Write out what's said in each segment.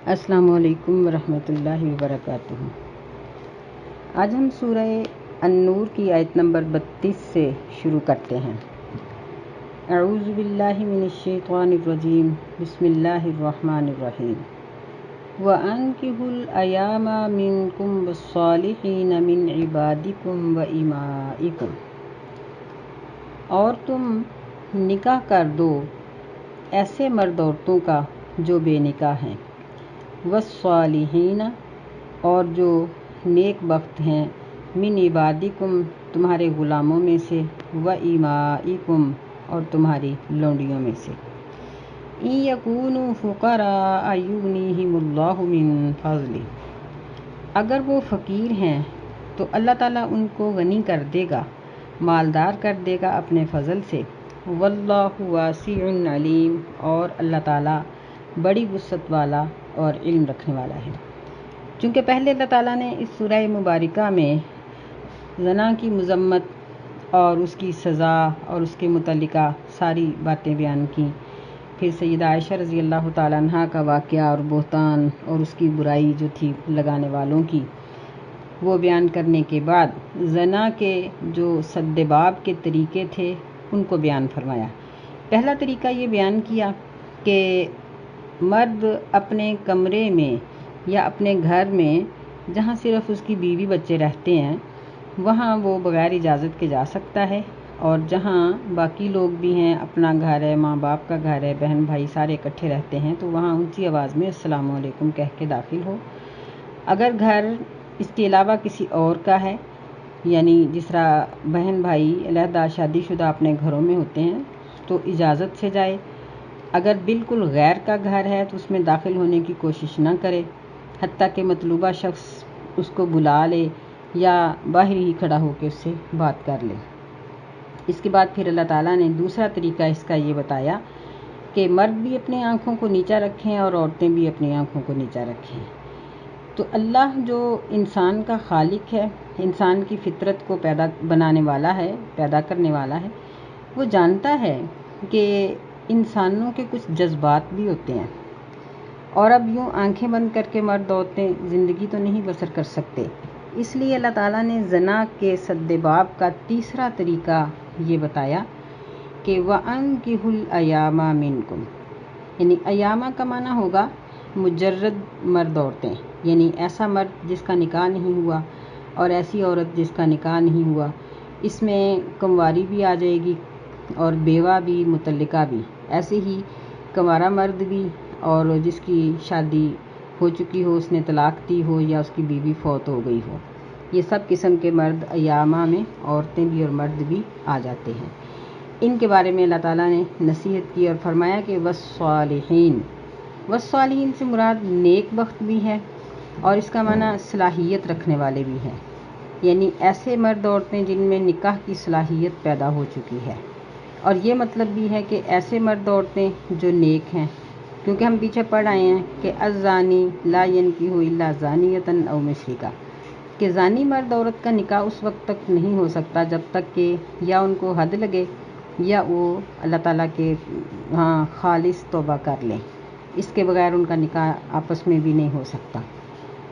السلام علیکم ورحمۃ اللہ وبرکاتہ۔ آج ہم سورہ النور کی آیت نمبر 32 سے شروع کرتے ہیں۔ اعوذ باللہ من الشیطان الرجیم، بسم اللہ الرحمن الرحیم۔ وَأَنكِحُوا الْأَيَامَ مِنكُمْ وَالصَّالِحِينَ مِنْ عِبَادِكُمْ وَإِمَائِكُمْ، اور تم نکاح کر دو ایسے مرد عورتوں کا جو بے نکاح ہیں، والصالحین، اور جو نیک بخت ہیں، من عبادکم، تمہارے غلاموں میں سے، وإمائکم، اور تمہاری لونڈیوں میں سے۔ ان یکونوا فقراء یغنیہم اللہ من فضلہ، اگر وہ فقیر ہیں تو اللہ تعالیٰ ان کو غنی کر دے گا، مالدار کر دے گا اپنے فضل سے۔ واللہ واسع علیم، اور اللہ تعالیٰ بڑی وسعت والا اور علم رکھنے والا ہے۔ چونکہ پہلے اللہ تعالیٰ نے اس سورہ مبارکہ میں زنا کی مذمت اور اس کی سزا اور اس کے متعلقہ ساری باتیں بیان کیں، پھر سیدہ عائشہ رضی اللہ تعالیٰ عنہ کا واقعہ اور بہتان اور اس کی برائی جو تھی لگانے والوں کی، وہ بیان کرنے کے بعد زنا کے جو سد باب کے طریقے تھے ان کو بیان فرمایا۔ پہلا طریقہ یہ بیان کیا کہ مرد اپنے کمرے میں یا اپنے گھر میں جہاں صرف اس کی بیوی بچے رہتے ہیں وہاں وہ بغیر اجازت کے جا سکتا ہے، اور جہاں باقی لوگ بھی ہیں، اپنا گھر ہے، ماں باپ کا گھر ہے، بہن بھائی سارے اکٹھے رہتے ہیں، تو وہاں اونچی آواز میں السلام علیکم کہہ کے داخل ہو۔ اگر گھر اس کے علاوہ کسی اور کا ہے، یعنی جس طرح بہن بھائی علیحدہ شادی شدہ اپنے گھروں میں ہوتے ہیں تو اجازت سے جائے۔ اگر بالکل غیر کا گھر ہے تو اس میں داخل ہونے کی کوشش نہ کرے، حتیٰ کہ مطلوبہ شخص اس کو بلا لے یا باہر ہی کھڑا ہو کے اس سے بات کر لے۔ اس کے بعد پھر اللہ تعالیٰ نے دوسرا طریقہ اس کا یہ بتایا کہ مرد بھی اپنی آنکھوں کو نیچا رکھیں اور عورتیں بھی اپنی آنکھوں کو نیچا رکھیں۔ تو اللہ جو انسان کا خالق ہے، انسان کی فطرت کو بنانے والا ہے، پیدا کرنے والا ہے، وہ جانتا ہے کہ انسانوں کے کچھ جذبات بھی ہوتے ہیں، اور اب یوں آنکھیں بند کر کے مرد عورتیں زندگی تو نہیں بسر کر سکتے۔ اس لیے اللہ تعالیٰ نے زنا کے سد باب کا تیسرا طریقہ یہ بتایا کہ وَأَنكِحُوا الْأَيَامَ مِنكُمْ، یعنی ایامہ کا معنی ہوگا مجرد مرد عورتیں، یعنی ایسا مرد جس کا نکاح نہیں ہوا اور ایسی عورت جس کا نکاح نہیں ہوا۔ اس میں کنواری بھی آ جائے گی اور بیوہ بھی، مطلقہ بھی، ایسے ہی کنوارا مرد بھی، اور جس کی شادی ہو چکی ہو، اس نے طلاق دی ہو یا اس کی بیوی فوت ہو گئی ہو، یہ سب قسم کے مرد ایامہ میں عورتیں بھی اور مرد بھی آ جاتے ہیں۔ ان کے بارے میں اللہ تعالیٰ نے نصیحت کی اور فرمایا کہ والصالحین، والصالحین سے مراد نیک بخت بھی ہے، اور اس کا معنی صلاحیت رکھنے والے بھی ہیں، یعنی ایسے مرد عورتیں جن میں نکاح کی صلاحیت پیدا ہو چکی ہے، اور یہ مطلب بھی ہے کہ ایسے مرد عورتیں جو نیک ہیں، کیونکہ ہم پیچھے پڑھ آئے ہیں کہ الزانی لا ینکح الا زانیۃ او مشرکہ، کہ زانی مرد عورت کا نکاح اس وقت تک نہیں ہو سکتا جب تک کہ یا ان کو حد لگے یا وہ اللہ تعالیٰ کے ہاں خالص توبہ کر لیں، اس کے بغیر ان کا نکاح آپس میں بھی نہیں ہو سکتا۔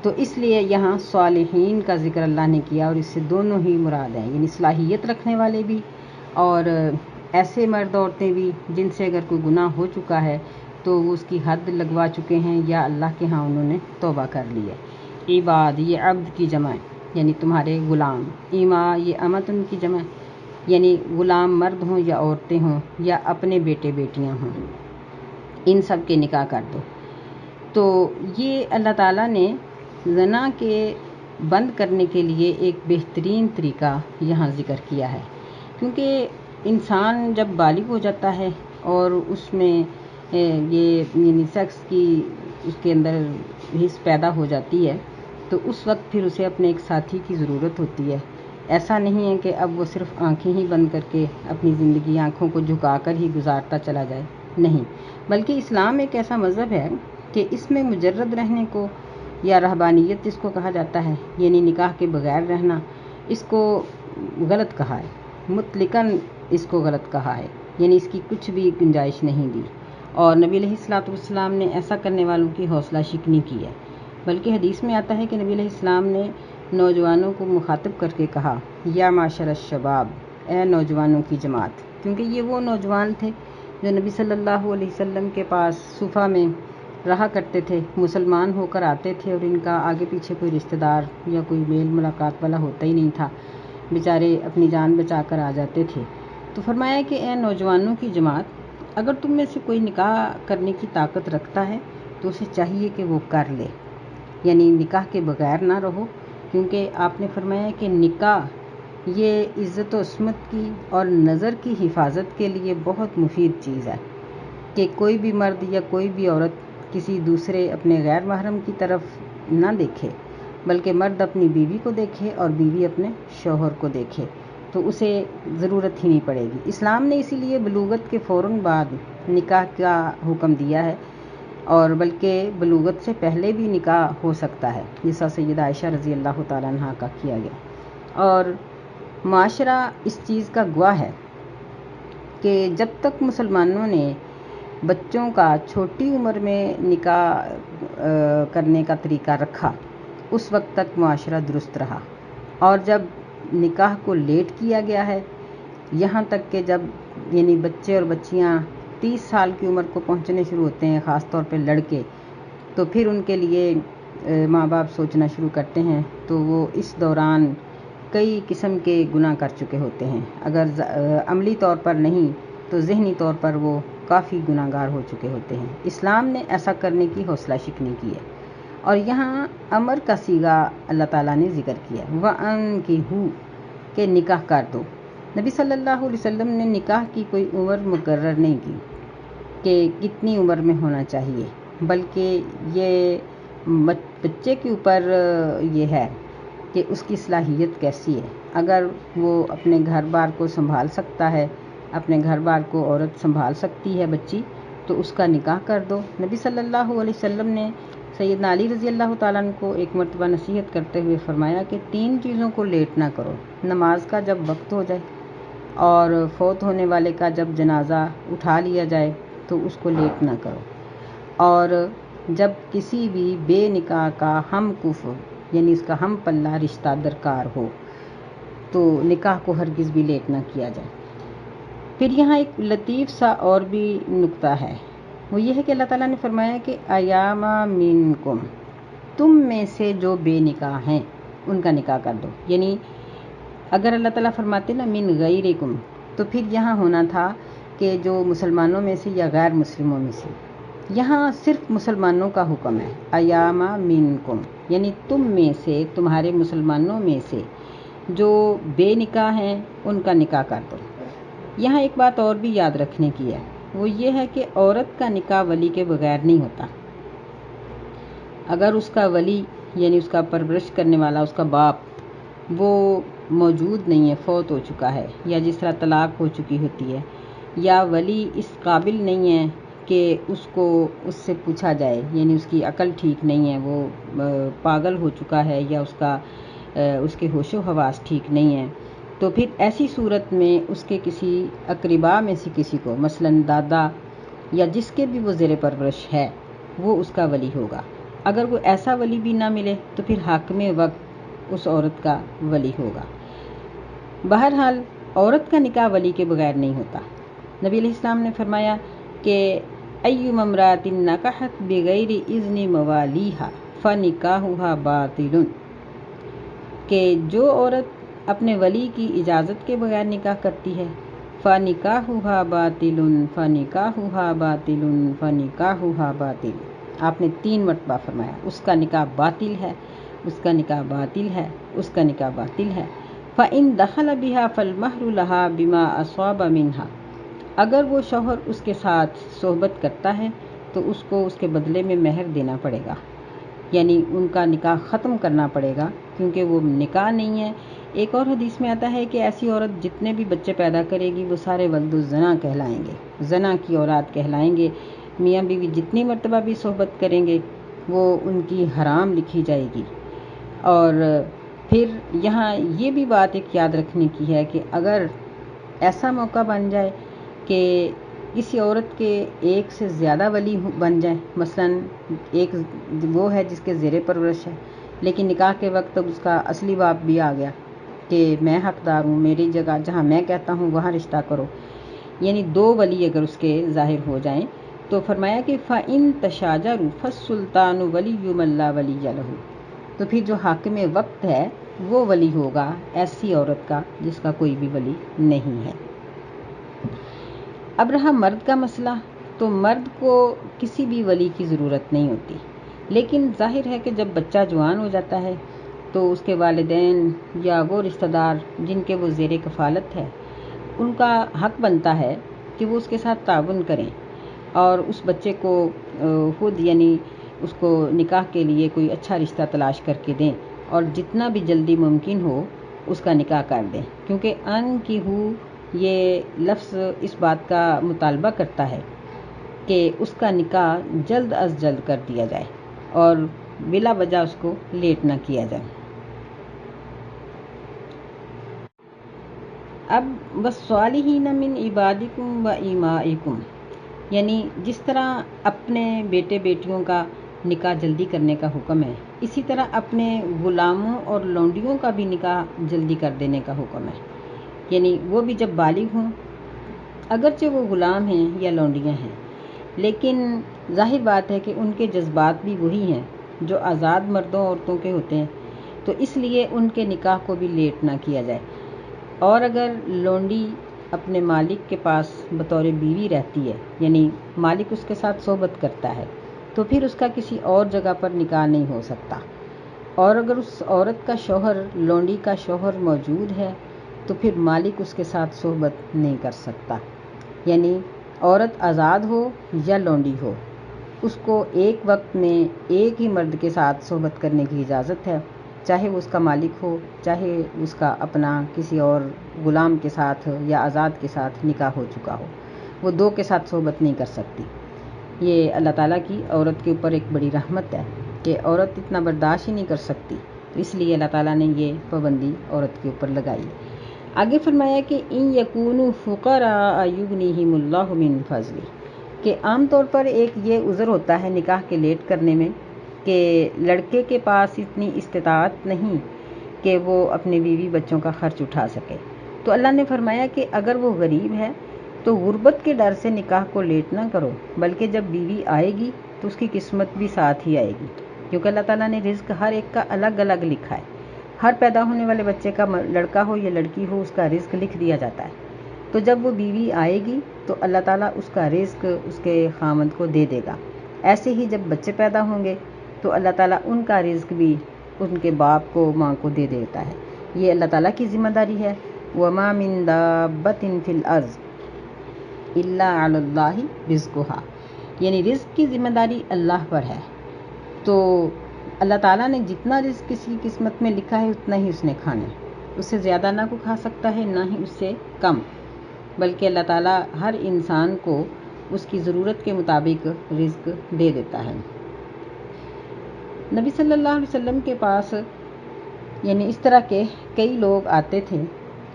تو اس لیے یہاں صالحین کا ذکر اللہ نے کیا، اور اس سے دونوں ہی مراد ہیں، یعنی صلاحیت رکھنے والے بھی اور ایسے مرد عورتیں بھی جن سے اگر کوئی گناہ ہو چکا ہے تو وہ اس کی حد لگوا چکے ہیں یا اللہ کے ہاں انہوں نے توبہ کر لی ہے۔ عباد یہ عبد کی جمع ہے، یعنی تمہارے غلام۔ ایما یہ امتن کی جمع ہے، یعنی غلام مرد ہوں یا عورتیں ہوں یا اپنے بیٹے بیٹیاں ہوں، ان سب کے نکاح کر دو۔ تو یہ اللہ تعالیٰ نے زنا کے بند کرنے کے لیے ایک بہترین طریقہ یہاں ذکر کیا ہے، کیونکہ انسان جب بالغ ہو جاتا ہے اور اس میں یہ یعنی سیکس کی اس کے اندر حس پیدا ہو جاتی ہے تو اس وقت پھر اسے اپنے ایک ساتھی کی ضرورت ہوتی ہے۔ ایسا نہیں ہے کہ اب وہ صرف آنکھیں ہی بند کر کے اپنی زندگی آنکھوں کو جھکا کر ہی گزارتا چلا جائے، نہیں، بلکہ اسلام ایک ایسا مذہب ہے کہ اس میں مجرد رہنے کو یا رہبانیت جس کو کہا جاتا ہے، یعنی نکاح کے بغیر رہنا، اس کو غلط کہا ہے، مطلقاً اس کو غلط کہا ہے، یعنی اس کی کچھ بھی گنجائش نہیں دی۔ اور نبی علیہ الصلوۃ والسلام نے ایسا کرنے والوں کی حوصلہ شکنی کی ہے، بلکہ حدیث میں آتا ہے کہ نبی علیہ السلام نے نوجوانوں کو مخاطب کر کے کہا، یا معاشر الشباب، اے نوجوانوں کی جماعت، کیونکہ یہ وہ نوجوان تھے جو نبی صلی اللہ علیہ وسلم کے پاس صفہ میں رہا کرتے تھے، مسلمان ہو کر آتے تھے، اور ان کا آگے پیچھے کوئی رشتہ دار یا کوئی میل ملاقات والا ہوتا ہی نہیں تھا، بیچارے اپنی جان بچا کر آ جاتے تھے۔ تو فرمایا کہ اے نوجوانوں کی جماعت، اگر تم میں سے کوئی نکاح کرنے کی طاقت رکھتا ہے تو اسے چاہیے کہ وہ کر لے، یعنی نکاح کے بغیر نہ رہو، کیونکہ آپ نے فرمایا کہ نکاح یہ عزت و عصمت کی اور نظر کی حفاظت کے لیے بہت مفید چیز ہے، کہ کوئی بھی مرد یا کوئی بھی عورت کسی دوسرے اپنے غیر محرم کی طرف نہ دیکھے، بلکہ مرد اپنی بیوی کو دیکھے اور بیوی اپنے شوہر کو دیکھے، تو اسے ضرورت ہی نہیں پڑے گی۔ اسلام نے اسی لیے بلوغت کے فوراً بعد نکاح کا حکم دیا ہے، اور بلکہ بلوغت سے پہلے بھی نکاح ہو سکتا ہے، جیسا سیدہ عائشہ رضی اللہ تعالیٰ عنہ کا کیا گیا۔ اور معاشرہ اس چیز کا گواہ ہے کہ جب تک مسلمانوں نے بچوں کا چھوٹی عمر میں نکاح کرنے کا طریقہ رکھا، اس وقت تک معاشرہ درست رہا، اور جب نکاح کو لیٹ کیا گیا ہے، یہاں تک کہ جب یعنی بچے اور بچیاں 30 سال کی عمر کو پہنچنے شروع ہوتے ہیں، خاص طور پہ لڑکے، تو پھر ان کے لیے ماں باپ سوچنا شروع کرتے ہیں، تو وہ اس دوران کئی قسم کے گناہ کر چکے ہوتے ہیں، اگر عملی طور پر نہیں تو ذہنی طور پر وہ کافی گناہ گار ہو چکے ہوتے ہیں۔ اسلام نے ایسا کرنے کی حوصلہ شکنی کی ہے، اور یہاں امر کا صیغہ اللہ تعالیٰ نے ذکر کیا، وَأَنكِحُوا، کہ نکاح کر دو۔ نبی صلی اللہ علیہ وسلم نے نکاح کی کوئی عمر مقرر نہیں کی کہ کتنی عمر میں ہونا چاہیے، بلکہ یہ بچے کے اوپر یہ ہے کہ اس کی صلاحیت کیسی ہے۔ اگر وہ اپنے گھر بار کو سنبھال سکتا ہے، اپنے گھر بار کو عورت سنبھال سکتی ہے بچی، تو اس کا نکاح کر دو۔ نبی صلی اللہ علیہ وسلم نے سیدنا علی رضی اللہ تعالیٰ عنہ کو ایک مرتبہ نصیحت کرتے ہوئے فرمایا کہ 3 چیزوں کو لیٹ نہ کرو، نماز کا جب وقت ہو جائے، اور فوت ہونے والے کا جب جنازہ اٹھا لیا جائے تو اس کو لیٹ نہ کرو، اور جب کسی بھی بے نکاح کا ہم کفو، یعنی اس کا ہم پلہ رشتہ درکار ہو، تو نکاح کو ہرگز بھی لیٹ نہ کیا جائے۔ پھر یہاں ایک لطیف سا اور بھی نکتہ ہے، وہ یہ ہے کہ اللہ تعالیٰ نے فرمایا کہ ایاما منکم، تم میں سے جو بے نکاح ہیں ان کا نکاح کر دو، یعنی اگر اللہ تعالیٰ فرماتے نا من غیرکم، تو پھر یہاں ہونا تھا کہ جو مسلمانوں میں سے یا غیر مسلموں میں سے، یہاں صرف مسلمانوں کا حکم ہے، ایاما منکم، یعنی تم میں سے، تمہارے مسلمانوں میں سے جو بے نکاح ہیں ان کا نکاح کر دو۔ یہاں ایک بات اور بھی یاد رکھنے کی ہے، وہ یہ ہے کہ عورت کا نکاح ولی کے بغیر نہیں ہوتا۔ اگر اس کا ولی یعنی اس کا پرورش کرنے والا، اس کا باپ، وہ موجود نہیں ہے، فوت ہو چکا ہے، یا جس طرح طلاق ہو چکی ہوتی ہے، یا ولی اس قابل نہیں ہے کہ اس سے پوچھا جائے، یعنی اس کی عقل ٹھیک نہیں ہے، وہ پاگل ہو چکا ہے، یا اس کے ہوش و حواس ٹھیک نہیں ہیں، تو پھر ایسی صورت میں اس کے کسی اقربا میں سے کسی کو، مثلاً دادا یا جس کے بھی وہ زیر پرورش ہے، وہ اس کا ولی ہوگا۔ اگر وہ ایسا ولی بھی نہ ملے تو پھر حاکم وقت اس عورت کا ولی ہوگا۔ بہرحال عورت کا نکاح ولی کے بغیر نہیں ہوتا۔ نبی علیہ السلام نے فرمایا کہ ایما امرأۃ نکحت بغیر اذن موالیہا فنکاحها باطل، کہ جو عورت اپنے ولی کی اجازت کے بغیر نکاح کرتی ہے، فنکاحها باطل فنکاحها باطل فنکاحها باطل، آپ نے 3 مرتبہ فرمایا، اس کا نکاح باطل ہے، اس کا نکاح باطل ہے، اس کا نکاح باطل ہے۔ فَإِن دَخَلَ بِهَا فَالْمَهْرُ لَهَا بِمَا أَصَابَ مِنْهَا، اگر وہ شوہر اس کے ساتھ صحبت کرتا ہے تو اس کو اس کے بدلے میں مہر دینا پڑے گا، یعنی ان کا نکاح ختم کرنا پڑے گا، کیونکہ وہ نکاح نہیں ہے۔ ایک اور حدیث میں آتا ہے کہ ایسی عورت جتنے بھی بچے پیدا کرے گی وہ سارے ولد الزنا کہلائیں گے، زنا کی اولاد کہلائیں گے، میاں بیوی جتنی مرتبہ بھی صحبت کریں گے وہ ان کی حرام لکھی جائے گی۔ اور پھر یہاں یہ بھی بات ایک یاد رکھنے کی ہے کہ اگر ایسا موقع بن جائے کہ کسی عورت کے ایک سے زیادہ ولی بن جائیں، مثلا ایک وہ ہے جس کے زیر پرورش ہے، لیکن نکاح کے وقت اس کا اصلی باپ بھی آ گیا کہ میں حقدار ہوں، میری جگہ جہاں میں کہتا ہوں وہاں رشتہ کرو، یعنی 2 ولی اگر اس کے ظاہر ہو جائیں، تو فرمایا کہ فَإِن تَشَاجَرُوا فَالسُّلْطَانُ وَلِيُّ مَن لَّا وَلِيَّ لَهُ، تو پھر جو حاکم وقت ہے وہ ولی ہوگا ایسی عورت کا جس کا کوئی بھی ولی نہیں ہے۔ اب رہا مرد کا مسئلہ، تو مرد کو کسی بھی ولی کی ضرورت نہیں ہوتی، لیکن ظاہر ہے کہ جب بچہ جوان ہو جاتا ہے تو اس کے والدین یا وہ رشتہ دار جن کے وہ زیر کفالت ہے ان کا حق بنتا ہے کہ وہ اس کے ساتھ تعاون کریں اور اس بچے کو خود یعنی اس کو نکاح کے لیے کوئی اچھا رشتہ تلاش کر کے دیں اور جتنا بھی جلدی ممکن ہو اس کا نکاح کر دیں، کیونکہ ان کی ہو یہ لفظ اس بات کا مطالبہ کرتا ہے کہ اس کا نکاح جلد از جلد کر دیا جائے اور بلا وجہ اس کو لیٹ نہ کیا جائے۔ اب وَالصَّالِحِينَ مِنْ عِبَادِكُمْ وَإِمَائِكُمْ، یعنی جس طرح اپنے بیٹے بیٹیوں کا نکاح جلدی کرنے کا حکم ہے، اسی طرح اپنے غلاموں اور لونڈیوں کا بھی نکاح جلدی کر دینے کا حکم ہے، یعنی وہ بھی جب بالغ ہوں، اگرچہ وہ غلام ہیں یا لونڈیاں ہیں، لیکن ظاہر بات ہے کہ ان کے جذبات بھی وہی ہیں جو آزاد مردوں عورتوں کے ہوتے ہیں، تو اس لیے ان کے نکاح کو بھی لیٹ نہ کیا جائے۔ اور اگر لونڈی اپنے مالک کے پاس بطور بیوی رہتی ہے، یعنی مالک اس کے ساتھ صحبت کرتا ہے، تو پھر اس کا کسی اور جگہ پر نکاح نہیں ہو سکتا، اور اگر اس عورت کا شوہر لونڈی کا شوہر موجود ہے تو پھر مالک اس کے ساتھ صحبت نہیں کر سکتا، یعنی عورت آزاد ہو یا لونڈی ہو، اس کو ایک وقت میں ایک ہی مرد کے ساتھ صحبت کرنے کی اجازت ہے، چاہے وہ اس کا مالک ہو، چاہے اس کا اپنا کسی اور غلام کے ساتھ یا آزاد کے ساتھ نکاح ہو چکا ہو، وہ 2 کے ساتھ صحبت نہیں کر سکتی۔ یہ اللہ تعالیٰ کی عورت کے اوپر ایک بڑی رحمت ہے کہ عورت اتنا برداشت ہی نہیں کر سکتی، تو اس لیے اللہ تعالیٰ نے یہ پابندی عورت کے اوپر لگائی۔ آگے فرمایا کہ ان یکونوا فقراء یغنیہم اللہ من فضلہ، کہ عام طور پر ایک یہ عذر ہوتا ہے نکاح کے لیٹ کرنے میں کہ لڑکے کے پاس اتنی استطاعت نہیں کہ وہ اپنے بیوی بچوں کا خرچ اٹھا سکے، تو اللہ نے فرمایا کہ اگر وہ غریب ہے تو غربت کے ڈر سے نکاح کو لیٹ نہ کرو، بلکہ جب بیوی آئے گی تو اس کی قسمت بھی ساتھ ہی آئے گی، کیونکہ اللہ تعالیٰ نے رزق ہر ایک کا الگ الگ لکھا ہے، ہر پیدا ہونے والے بچے کا لڑکا ہو یا لڑکی ہو اس کا رزق لکھ دیا جاتا ہے، تو جب وہ بیوی آئے گی تو اللہ تعالیٰ اس کا رزق اس کے خامند کو دے دے گا۔ ایسے ہی جب بچے پیدا ہوں گے تو اللہ تعالیٰ ان کا رزق بھی ان کے باپ کو ماں کو دے دیتا ہے، یہ اللہ تعالیٰ کی ذمہ داری ہے۔ وَمَا مِن دَابَّةٍ فِي الْأَرْضِ إِلَّا عَلَى اللَّهِ رِزْقُهَا، یعنی رزق کی ذمہ داری اللہ پر ہے، تو اللہ تعالیٰ نے جتنا رزق کسی کی قسمت میں لکھا ہے اتنا ہی اس نے کھانا ہے، اس سے زیادہ نہ کوئی کھا سکتا ہے نہ ہی اس سے کم، بلکہ اللہ تعالیٰ ہر انسان کو اس کی ضرورت کے مطابق رزق دے دیتا ہے۔ نبی صلی اللہ علیہ وسلم کے پاس یعنی اس طرح کے کئی لوگ آتے تھے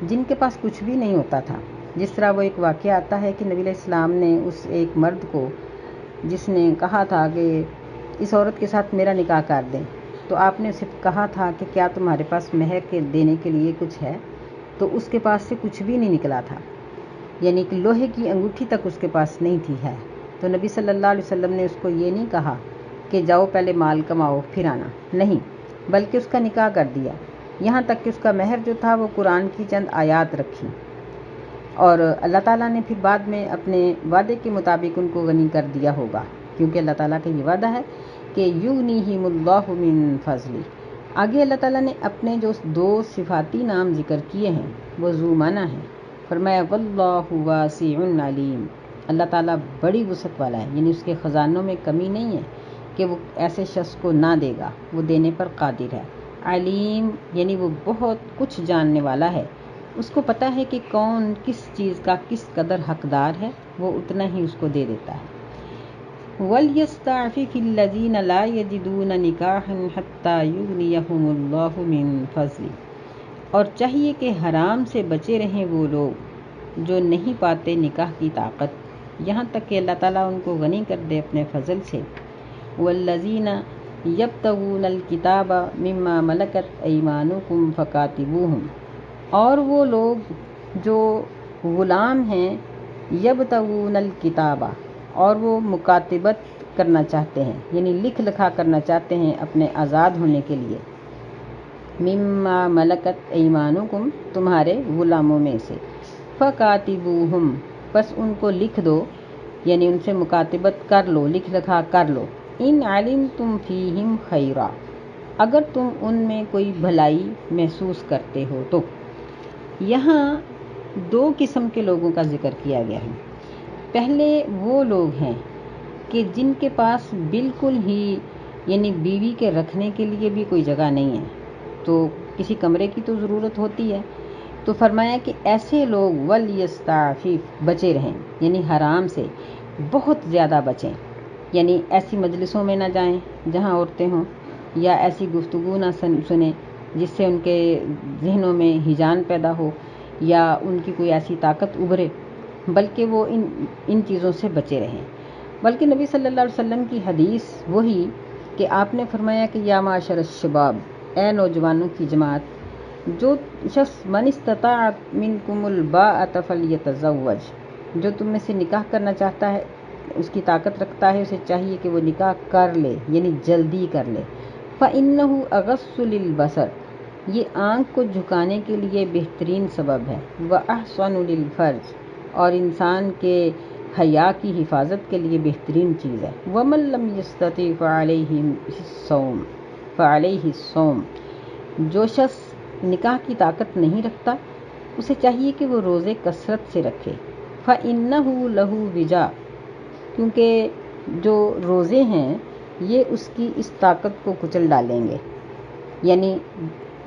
جن کے پاس کچھ بھی نہیں ہوتا تھا، جس طرح وہ ایک واقعہ آتا ہے کہ نبی علیہ السلام نے اس ایک مرد کو جس نے کہا تھا کہ اس عورت کے ساتھ میرا نکاح کر دیں، تو آپ نے اسے کہا تھا کہ کیا تمہارے پاس مہر کے دینے کے لیے کچھ ہے، تو اس کے پاس سے کچھ بھی نہیں نکلا تھا، یعنی کہ لوہے کی انگوٹھی تک اس کے پاس نہیں تھی ہے، تو نبی صلی اللہ علیہ وسلم نے اس کو یہ نہیں کہا کہ جاؤ پہلے مال کماؤ پھر آنا، نہیں، بلکہ اس کا نکاح کر دیا، یہاں تک کہ اس کا مہر جو تھا وہ قرآن کی چند آیات رکھی، اور اللہ تعالیٰ نے پھر بعد میں اپنے وعدے کے مطابق ان کو غنی کر دیا ہوگا، کیونکہ اللہ تعالیٰ کا یہ وعدہ ہے کہ یغنیہم اللہ من فضلہ۔ آگے اللہ تعالیٰ نے اپنے جو 2 صفاتی نام ذکر کیے ہیں وہ ذو معنی ہیں، فرمایا واللہ واسع علیم، اللہ تعالیٰ بڑی وسعت والا ہے، یعنی اس کے خزانوں میں کمی نہیں ہے کہ وہ ایسے شخص کو نہ دے گا، وہ دینے پر قادر ہے، علیم یعنی وہ بہت کچھ جاننے والا ہے، اس کو پتہ ہے کہ کون کس چیز کا کس قدر حقدار ہے، وہ اتنا ہی اس کو دے دیتا ہے۔ وَلْيَسْتَعْفِفِ الَّذِينَ لَا يَجِدُونَ نِكَاحًا حَتَّى يُغْنِيَهُمُ اللَّهُ مِن فَضْلِهِ، اور چاہیے کہ حرام سے بچے رہیں وہ لوگ جو نہیں پاتے نکاح کی طاقت، یہاں تک کہ اللہ تعالیٰ ان کو غنی کر دے اپنے فضل سے۔ والذین یبتغون الکتاب مما ملکت ایمانکم فکاتبوہم، اور وہ لوگ جو غلام ہیں، یبتغون الکتاب، اور وہ مکاتبت کرنا چاہتے ہیں، یعنی لکھ لکھا کرنا چاہتے ہیں اپنے آزاد ہونے کے لیے، مما ملکت ایمانکم، تمہارے غلاموں میں سے، فکاتبوہم، بس ان کو لکھ دو، یعنی ان سے مکاتبت کر لو، لکھ لکھا کر لو، ان علمتم فیہم خیرا، اگر تم ان میں کوئی بھلائی محسوس کرتے ہو تو۔ یہاں دو قسم کے لوگوں کا ذکر کیا گیا ہے۔ پہلے وہ لوگ ہیں کہ جن کے پاس بالکل ہی یعنی بیوی کے رکھنے کے لیے بھی کوئی جگہ نہیں ہے، تو کسی کمرے کی تو ضرورت ہوتی ہے، تو فرمایا کہ ایسے لوگ ولیستعفف، بچے رہیں، یعنی حرام سے بہت زیادہ بچیں، یعنی ایسی مجلسوں میں نہ جائیں جہاں عورتیں ہوں، یا ایسی گفتگو نہ سنیں جس سے ان کے ذہنوں میں ہیجان پیدا ہو یا ان کی کوئی ایسی طاقت ابھرے، بلکہ وہ ان چیزوں سے بچے رہیں۔ بلکہ نبی صلی اللہ علیہ وسلم کی حدیث وہی کہ آپ نے فرمایا کہ یا معاشر الشباب، اے نوجوانوں کی جماعت، جو شخص من استطاع منکم الباءۃ فلیتزوج، جو تم میں سے نکاح کرنا چاہتا ہے، اس کی طاقت رکھتا ہے، اسے چاہیے کہ وہ نکاح کر لے، یعنی جلدی کر لے۔ فإنہ اغض للبصر، یہ آنکھ کو جھکانے کے لیے بہترین سبب ہے، وأحصن للفرج، اور انسان کے حیا کی حفاظت کے لیے بہترین چیز ہے۔ ومن لم یستطع فعلیہ الصوم، جو شخص نکاح کی طاقت نہیں رکھتا، اسے چاہیے کہ وہ روزے کثرت سے رکھے۔ فإنہ لہ وجا، کیونکہ جو روزے ہیں یہ اس کی اس طاقت کو کچل ڈالیں گے۔ یعنی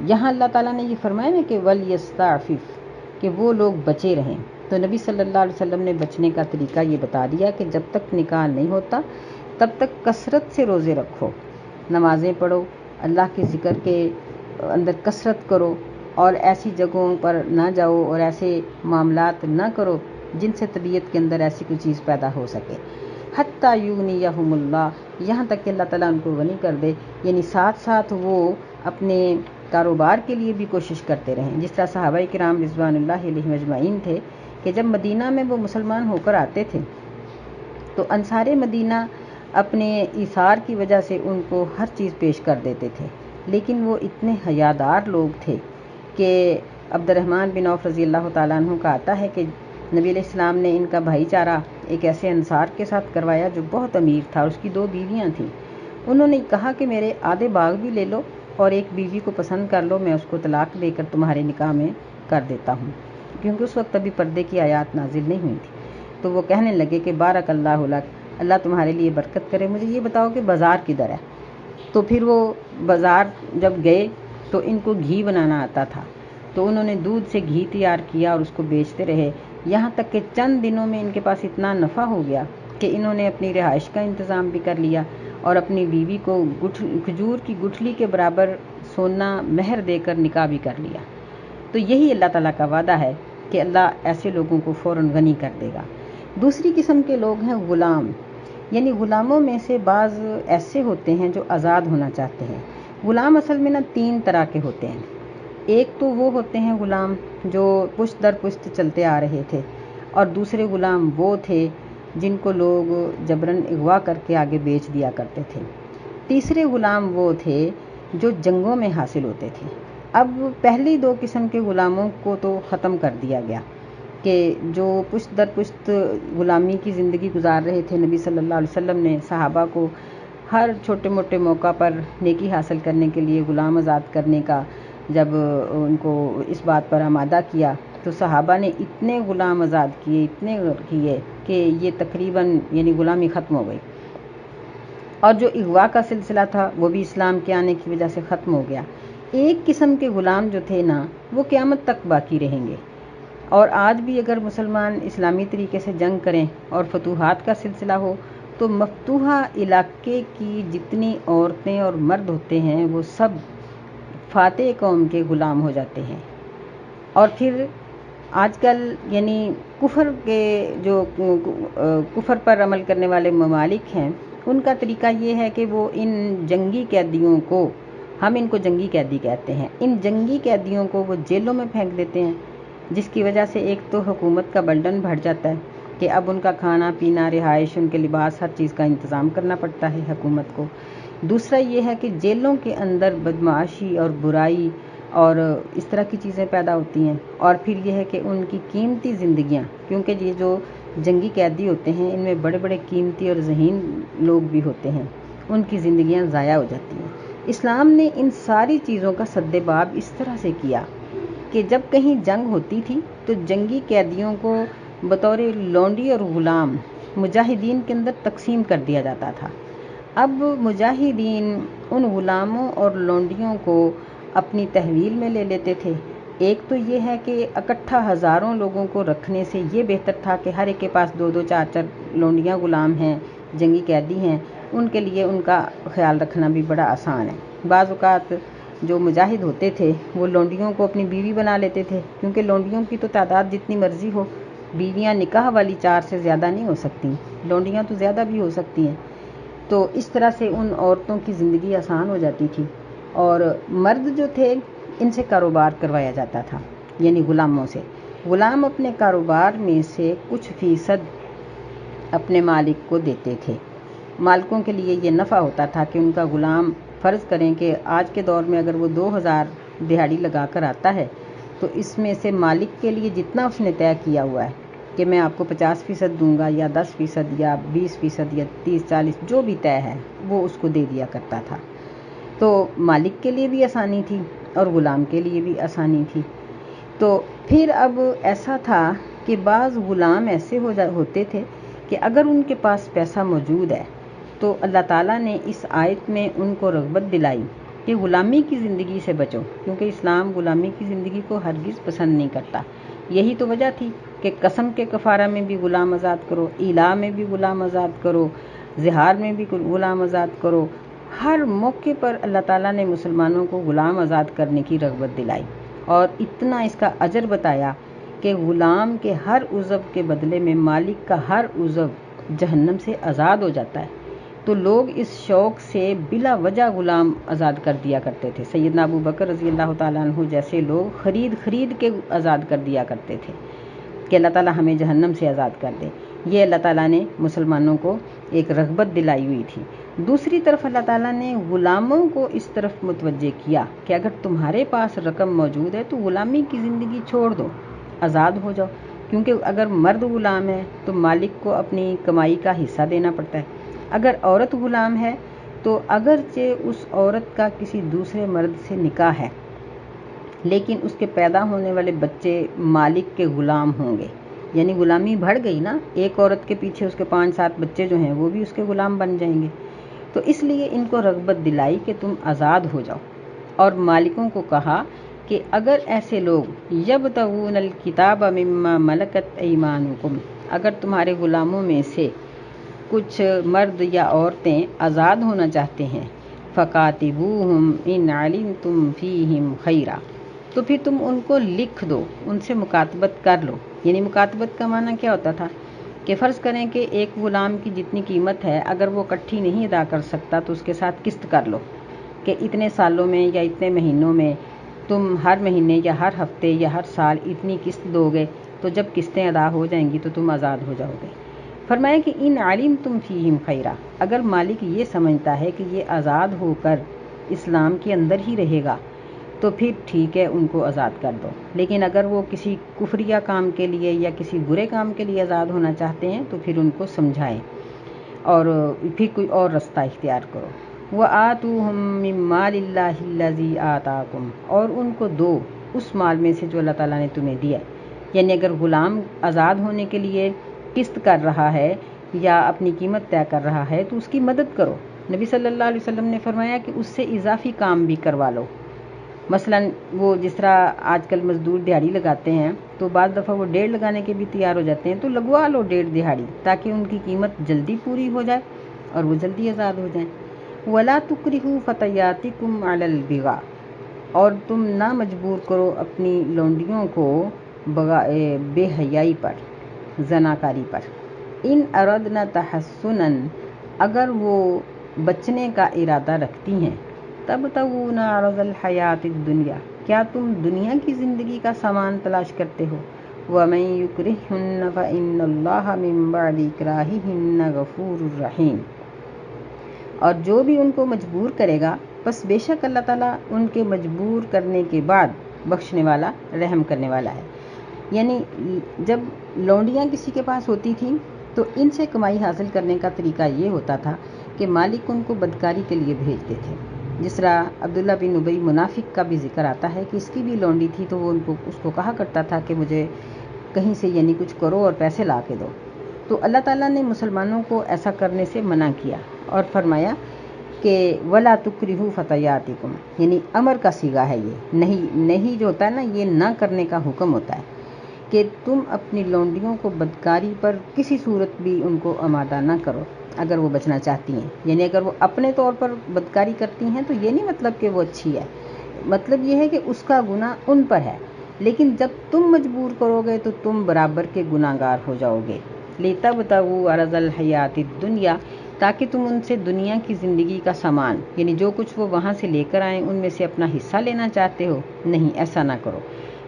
یہاں اللہ تعالیٰ نے یہ فرمایا نا کہ ولیستعفف، کہ وہ لوگ بچے رہیں، تو نبی صلی اللہ علیہ وسلم نے بچنے کا طریقہ یہ بتا دیا کہ جب تک نکاح نہیں ہوتا تب تک کثرت سے روزے رکھو، نمازیں پڑھو، اللہ کے ذکر کے اندر کثرت کرو، اور ایسی جگہوں پر نہ جاؤ اور ایسے معاملات نہ کرو جن سے طبیعت کے اندر ایسی کوئی چیز پیدا ہو سکے، حتیٰ یغنیہم اللہ، یہاں تک کہ اللہ تعالیٰ ان کو غنی کر دے، یعنی ساتھ ساتھ وہ اپنے کاروبار کے لیے بھی کوشش کرتے رہیں، جس طرح صحابہ کرام رضوان اللہ علیہم اجمعین تھے کہ جب مدینہ میں وہ مسلمان ہو کر آتے تھے تو انصار مدینہ اپنے ایثار کی وجہ سے ان کو ہر چیز پیش کر دیتے تھے، لیکن وہ اتنے حیادار لوگ تھے کہ عبد الرحمن بن عوف رضی اللہ تعالیٰ عنہ کا آتا ہے کہ نبی علیہ السلام نے ان کا بھائی چارہ ایک ایسے انصار کے ساتھ کروایا جو بہت امیر تھا، اس کی 2 بیویاں تھیں۔ انہوں نے کہا کہ میرے آدھے باغ بھی لے لو اور ایک بیوی کو پسند کر لو، میں اس کو طلاق دے کر تمہارے نکاح میں کر دیتا ہوں، کیونکہ اس وقت ابھی پردے کی آیات نازل نہیں ہوئی تھی۔ تو وہ کہنے لگے کہ بارک اللہ لک، اللہ تمہارے لیے برکت کرے، مجھے یہ بتاؤ کہ بازار کدھر ہے؟ تو پھر وہ بازار جب گئے تو ان کو گھی بنانا آتا تھا، تو انہوں نے دودھ سے گھی تیار کیا اور اس کو بیچتے رہے، یہاں تک کہ چند دنوں میں ان کے پاس اتنا نفع ہو گیا کہ انہوں نے اپنی رہائش کا انتظام بھی کر لیا اور اپنی بیوی کو کھجور کی گٹھلی کے برابر سونا مہر دے کر نکاح بھی کر لیا۔ تو یہی اللہ تعالیٰ کا وعدہ ہے کہ اللہ ایسے لوگوں کو فوراً غنی کر دے گا۔ دوسری قسم کے لوگ ہیں غلام، یعنی غلاموں میں سے بعض ایسے ہوتے ہیں جو آزاد ہونا چاہتے ہیں۔ غلام اصل میں 3 طرح کے ہوتے ہیں۔ ایک تو وہ ہوتے ہیں غلام جو پشت در پشت چلتے آ رہے تھے، اور دوسرے غلام وہ تھے جن کو لوگ جبراً اغوا کر کے آگے بیچ دیا کرتے تھے۔ تیسرے غلام وہ تھے جو جنگوں میں حاصل ہوتے تھے۔ اب پہلی 2 قسم کے غلاموں کو تو ختم کر دیا گیا کہ جو پشت در پشت غلامی کی زندگی گزار رہے تھے، نبی صلی اللہ علیہ وسلم نے صحابہ کو ہر چھوٹے موٹے موقع پر نیکی حاصل کرنے کے لیے غلام آزاد کرنے کا جب ان کو اس بات پر آمادہ کیا تو صحابہ نے اتنے غلام آزاد کیے، اتنے کیے کہ یہ تقریباً یعنی غلامی ختم ہو گئی، اور جو اغوا کا سلسلہ تھا وہ بھی اسلام کے آنے کی وجہ سے ختم ہو گیا۔ ایک قسم کے غلام جو تھے نا وہ قیامت تک باقی رہیں گے، اور آج بھی اگر مسلمان اسلامی طریقے سے جنگ کریں اور فتوحات کا سلسلہ ہو تو مفتوحہ علاقے کی جتنی عورتیں اور مرد ہوتے ہیں وہ سب فاتح قوم کے غلام ہو جاتے ہیں، اور پھر آج کل یعنی کفر کے جو کفر پر عمل کرنے والے ممالک ہیں، ان کا طریقہ یہ ہے کہ وہ ان جنگی قیدیوں کو، ہم ان کو جنگی قیدی کہتے ہیں، ان جنگی قیدیوں کو وہ جیلوں میں پھینک دیتے ہیں، جس کی وجہ سے ایک تو حکومت کا برڈن بڑھ جاتا ہے کہ اب ان کا کھانا پینا، رہائش، ان کے لباس، ہر چیز کا انتظام کرنا پڑتا ہے حکومت کو۔ دوسرا یہ ہے کہ جیلوں کے اندر بدمعاشی اور برائی اور اس طرح کی چیزیں پیدا ہوتی ہیں، اور پھر یہ ہے کہ ان کی قیمتی زندگیاں، کیونکہ یہ جو جنگی قیدی ہوتے ہیں ان میں بڑے بڑے قیمتی اور ذہین لوگ بھی ہوتے ہیں، ان کی زندگیاں ضائع ہو جاتی ہیں۔ اسلام نے ان ساری چیزوں کا سد باب اس طرح سے کیا کہ جب کہیں جنگ ہوتی تھی تو جنگی قیدیوں کو بطور لونڈی اور غلام مجاہدین کے اندر تقسیم کر دیا جاتا تھا۔ اب مجاہدین ان غلاموں اور لونڈیوں کو اپنی تحویل میں لے لیتے تھے۔ ایک تو یہ ہے کہ اکٹھا ہزاروں لوگوں کو رکھنے سے یہ بہتر تھا کہ ہر ایک کے پاس 2 2 4 4 لونڈیاں غلام ہیں، جنگی قیدی ہیں، ان کے لیے ان کا خیال رکھنا بھی بڑا آسان ہے۔ بعض اوقات جو مجاہد ہوتے تھے وہ لونڈیوں کو اپنی بیوی بنا لیتے تھے، کیونکہ لونڈیوں کی تو تعداد جتنی مرضی ہو، بیویاں نکاح والی 4 سے زیادہ نہیں ہو سکتی، لونڈیاں تو زیادہ بھی ہو سکتی ہیں۔ تو اس طرح سے ان عورتوں کی زندگی آسان ہو جاتی تھی، اور مرد جو تھے ان سے کاروبار کروایا جاتا تھا، یعنی غلاموں سے۔ غلام اپنے کاروبار میں سے کچھ فیصد اپنے مالک کو دیتے تھے۔ مالکوں کے لیے یہ نفع ہوتا تھا کہ ان کا غلام، فرض کریں کہ آج کے دور میں اگر وہ 2000 دہاڑی لگا کر آتا ہے تو اس میں سے مالک کے لیے جتنا اس نے طے کیا ہوا ہے کہ میں آپ کو 50% دوں گا یا 10% یا 20% یا 30-40 جو بھی طے ہے وہ اس کو دے دیا کرتا تھا۔ تو مالک کے لیے بھی آسانی تھی اور غلام کے لیے بھی آسانی تھی۔ تو پھر اب ایسا تھا کہ بعض غلام ایسے ہوتے تھے کہ اگر ان کے پاس پیسہ موجود ہے تو اللہ تعالیٰ نے اس آیت میں ان کو رغبت دلائی کہ غلامی کی زندگی سے بچو، کیونکہ اسلام غلامی کی زندگی کو ہرگز پسند نہیں کرتا۔ یہی تو وجہ تھی کہ قسم کے کفارہ میں بھی غلام آزاد کرو، ایلا میں بھی غلام آزاد کرو، زہار میں بھی غلام آزاد کرو۔ ہر موقع پر اللہ تعالیٰ نے مسلمانوں کو غلام آزاد کرنے کی رغبت دلائی، اور اتنا اس کا اجر بتایا کہ غلام کے ہر عضو کے بدلے میں مالک کا ہر عضو جہنم سے آزاد ہو جاتا ہے۔ تو لوگ اس شوق سے بلا وجہ غلام آزاد کر دیا کرتے تھے۔ سیدنا ابو بکر رضی اللہ تعالیٰ عنہ جیسے لوگ خرید کے آزاد کر دیا کرتے تھے کہ اللہ تعالیٰ ہمیں جہنم سے آزاد کر دے۔ یہ اللہ تعالیٰ نے مسلمانوں کو ایک رغبت دلائی ہوئی تھی۔ دوسری طرف اللہ تعالیٰ نے غلاموں کو اس طرف متوجہ کیا کہ اگر تمہارے پاس رقم موجود ہے تو غلامی کی زندگی چھوڑ دو، آزاد ہو جاؤ، کیونکہ اگر مرد غلام ہے تو مالک کو اپنی کمائی کا حصہ دینا پڑتا ہے۔ اگر عورت غلام ہے تو اگرچہ اس عورت کا کسی دوسرے مرد سے نکاح ہے لیکن اس کے پیدا ہونے والے بچے مالک کے غلام ہوں گے، یعنی غلامی بڑھ گئی نا، ایک عورت کے پیچھے اس کے 5-7 بچے جو ہیں وہ بھی اس کے غلام بن جائیں گے۔ تو اس لیے ان کو رغبت دلائی کہ تم آزاد ہو جاؤ، اور مالکوں کو کہا کہ اگر ایسے لوگ یبتغون الکتاب مما ملکت ایمانکم، اگر تمہارے غلاموں میں سے کچھ مرد یا عورتیں آزاد ہونا چاہتے ہیں، فقاتبوہم ان علمتم فیہم خیرا، تو پھر تم ان کو لکھ دو، ان سے مکاتبت کر لو۔ یعنی مکاتبت کا معنی کیا ہوتا تھا کہ فرض کریں کہ ایک غلام کی جتنی قیمت ہے اگر وہ اکٹھی نہیں ادا کر سکتا تو اس کے ساتھ قسط کر لو کہ اتنے سالوں میں یا اتنے مہینوں میں تم ہر مہینے یا ہر ہفتے یا ہر سال اتنی قسط دو گے، تو جب قسطیں ادا ہو جائیں گی تو تم آزاد ہو جاؤ گے۔ فرمایا کہ ان علمتم فیہم خیرا، اگر مالک یہ سمجھتا ہے کہ یہ آزاد ہو کر اسلام کے اندر ہی رہے گا تو پھر ٹھیک ہے، ان کو آزاد کر دو، لیکن اگر وہ کسی کفریہ کام کے لیے یا کسی برے کام کے لیے آزاد ہونا چاہتے ہیں تو پھر ان کو سمجھائیں اور پھر کوئی اور رستہ اختیار کرو۔ وَآتُوهُم مِّن مَّالِ اللَّهِ الَّذِي آتَاكُمْ، اور ان کو دو اس مال میں سے جو اللہ تعالیٰ نے تمہیں دیا ہے۔ یعنی اگر غلام آزاد ہونے کے لیے قسط کر رہا ہے یا اپنی قیمت طے کر رہا ہے تو اس کی مدد کرو۔ نبی صلی اللہ علیہ وسلم نے فرمایا کہ اس سے اضافی کام بھی کروا لو، مثلا وہ جس طرح آج کل مزدور دیہڑی لگاتے ہیں تو بعض دفعہ وہ 1.5 لگانے کے بھی تیار ہو جاتے ہیں، تو لگوا لو 1.5 دیہڑی تاکہ ان کی قیمت جلدی پوری ہو جائے اور وہ جلدی آزاد ہو جائیں۔ وَلَا تُكْرِهُوا فَتَيَاتِكُمْ عَلَى الْبِغَاءِ، اور تم نہ مجبور کرو اپنی لونڈیوں کو بے حیائی پر، زناکاری پر۔ ان اردنا تحسنن، اگر وہ بچنے کا ارادہ رکھتی ہیں، تبتغون عرض الحیات الدنیا، کیا تم دنیا کی زندگی کا سامان تلاش کرتے ہو؟ وَمَن يُكْرِههُنَّ فَإِنَّ اللَّهَ مِن بَعْدِ إِكْرَاهِهِنَّ غَفُورٌ رَحِيمٌ، اور جو بھی ان کو مجبور کرے گا، بس بے شک اللہ تعالیٰ ان کے مجبور کرنے کے بعد بخشنے والا، رحم کرنے والا ہے۔ یعنی جب لونڈیاں کسی کے پاس ہوتی تھیں تو ان سے کمائی حاصل کرنے کا طریقہ یہ ہوتا تھا کہ مالک ان کو بدکاری کے لیے بھیجتے تھے۔ جس طرح عبداللہ بن ابی منافق کا بھی ذکر آتا ہے کہ اس کی بھی لونڈی تھی، تو وہ اس کو کہا کرتا تھا کہ مجھے کہیں سے یعنی کچھ کرو اور پیسے لا کے دو۔ تو اللہ تعالیٰ نے مسلمانوں کو ایسا کرنے سے منع کیا اور فرمایا کہ وَلَا تُكْرِهُوا فَتَيَاتِكُمْ، یعنی امر کا صیغہ ہے یہ، نہیں جو ہوتا ہے نا، یہ نہ کرنے کا حکم ہوتا ہے کہ تم اپنی لونڈیوں کو بدکاری پر کسی صورت بھی ان کو آمادہ نہ کرو اگر وہ بچنا چاہتی ہیں۔ یعنی اگر وہ اپنے طور پر بدکاری کرتی ہیں تو یہ نہیں مطلب کہ وہ اچھی ہے، مطلب یہ ہے کہ اس کا گناہ ان پر ہے، لیکن جب تم مجبور کرو گے تو تم برابر کے گناہ گار ہو جاؤ گے۔ لِتَبْتَغُوا عَرَضَ الْحَيَاةِ الدُّنْيَا، تاکہ تم ان سے دنیا کی زندگی کا سامان، یعنی جو کچھ وہ وہاں سے لے کر آئیں ان میں سے اپنا حصہ لینا چاہتے ہو، نہیں، ایسا نہ کرو۔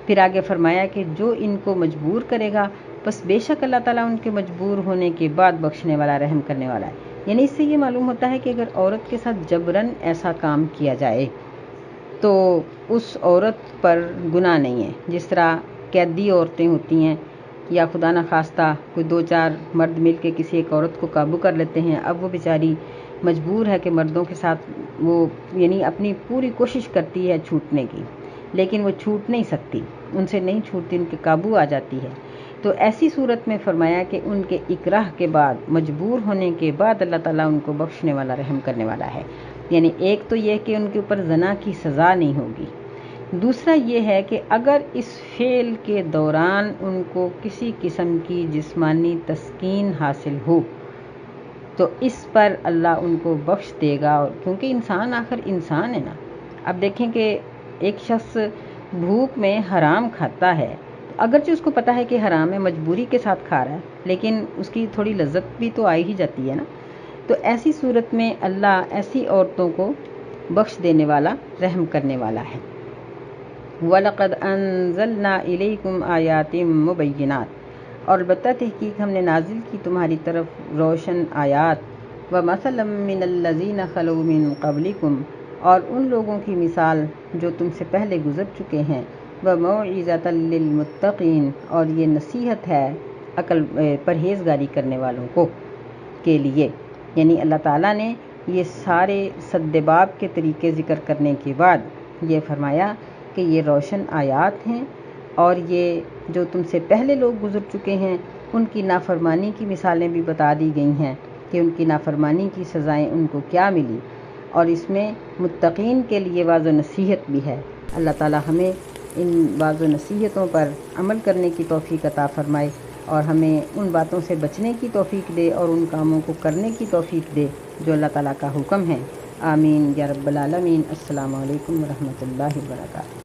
پھر آگے فرمایا کہ جو ان کو مجبور کرے گا، بس بے شک اللہ تعالیٰ ان کے مجبور ہونے کے بعد بخشنے والا، رحم کرنے والا ہے۔ یعنی اس سے یہ معلوم ہوتا ہے کہ اگر عورت کے ساتھ جبراً ایسا کام کیا جائے تو اس عورت پر گناہ نہیں ہے۔ جس طرح قیدی عورتیں ہوتی ہیں، یا خدا نخواستہ کوئی 2-4 مرد مل کے کسی ایک عورت کو قابو کر لیتے ہیں، اب وہ بیچاری مجبور ہے کہ مردوں کے ساتھ وہ یعنی اپنی پوری کوشش کرتی ہے چھوٹنے کی، لیکن وہ چھوٹ نہیں سکتی، ان سے نہیں چھوٹتی، ان کے قابو آ جاتی ہے۔ تو ایسی صورت میں فرمایا کہ ان کے اکراہ کے بعد، مجبور ہونے کے بعد اللہ تعالیٰ ان کو بخشنے والا، رحم کرنے والا ہے۔ یعنی ایک تو یہ کہ ان کے اوپر زنا کی سزا نہیں ہوگی، دوسرا یہ ہے کہ اگر اس فعل کے دوران ان کو کسی قسم کی جسمانی تسکین حاصل ہو تو اس پر اللہ ان کو بخش دے گا، کیونکہ انسان آخر انسان ہے نا۔ اب دیکھیں کہ ایک شخص بھوک میں حرام کھاتا ہے، اگرچہ اس کو پتہ ہے کہ حرام ہے، مجبوری کے ساتھ کھا رہا ہے، لیکن اس کی تھوڑی لذت بھی تو آئی ہی جاتی ہے نا۔ تو ایسی صورت میں اللہ ایسی عورتوں کو بخش دینے والا، رحم کرنے والا ہے۔ وَلَقَدْ أَنزَلْنَا إِلَيْكُمْ آيَاتٍ مُبَيِّنَاتٍ، اور البتہ تحقیق ہم نے نازل کی تمہاری طرف روشن آیات، وَمَثَلًا مِّنَ الَّذِينَ خَلَوْا مِن قَبْلِكُمْ، اور ان لوگوں کی مثال جو تم سے پہلے گزر چکے ہیں، وَمَوْعِظَةً لِّلْمُتَّقِينَ، اور یہ نصیحت ہے پرہیزگاری کرنے والوں کو کے لیے۔ یعنی اللہ تعالیٰ نے یہ سارے سدباب کے طریقے ذکر کرنے کے بعد یہ فرمایا کہ یہ روشن آیات ہیں، اور یہ جو تم سے پہلے لوگ گزر چکے ہیں ان کی نافرمانی کی مثالیں بھی بتا دی گئی ہیں کہ ان کی نافرمانی کی سزائیں ان کو کیا ملی، اور اس میں متقین کے لیے واعظ و نصیحت بھی ہے۔ اللہ تعالیٰ ہمیں ان واعظ و نصیحتوں پر عمل کرنے کی توفیق عطا فرمائے، اور ہمیں ان باتوں سے بچنے کی توفیق دے اور ان کاموں کو کرنے کی توفیق دے جو اللہ تعالیٰ کا حکم ہے۔ آمین یا رب العالمین۔ السلام علیکم ورحمۃ اللہ وبرکاتہ۔